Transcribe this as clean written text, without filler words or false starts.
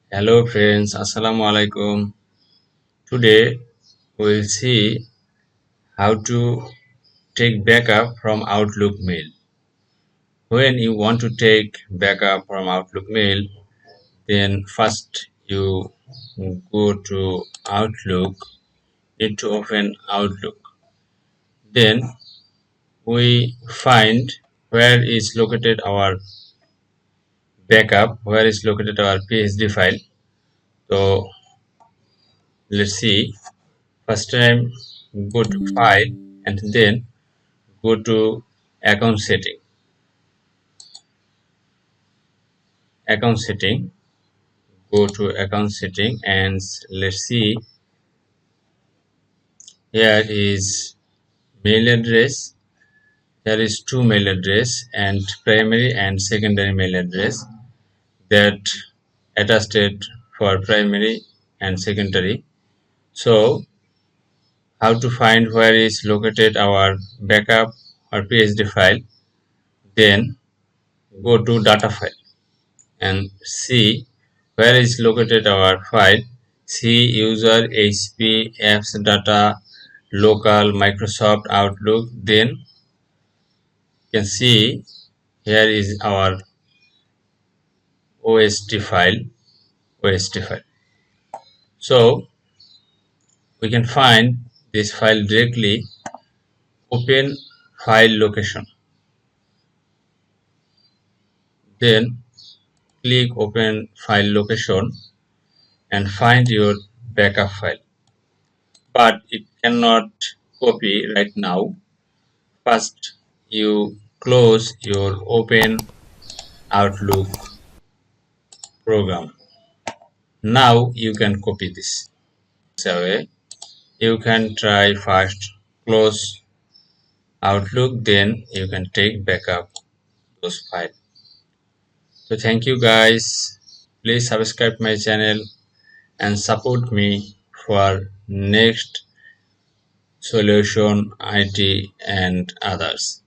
Hello friends, Assalamu alaikum. Today we'll see how to take backup from Outlook mail. When you want to take backup from Outlook mail, then first you go to Outlook, need to open Outlook. Then we find where is located our backup, where is located our PSD file. So let's see. First time go to file and then go to account setting, go to account setting, and let's see, here is mail address. There is two mail address, and primary and secondary mail address that attested for primary and secondary. So how to find where is located our backup or PSD file? Then go to data file and see where is located our file. See user HP apps data local Microsoft Outlook. Then you can see here is our OST file. So we can find this file directly. Open file location, then click open file location and find your backup file, but it cannot copy right now. First you close your open Outlook program. Now you can copy this away. You can try first close Outlook, then you can take backup those files. So thank you guys. Please subscribe my channel and support me for next solution IT and others.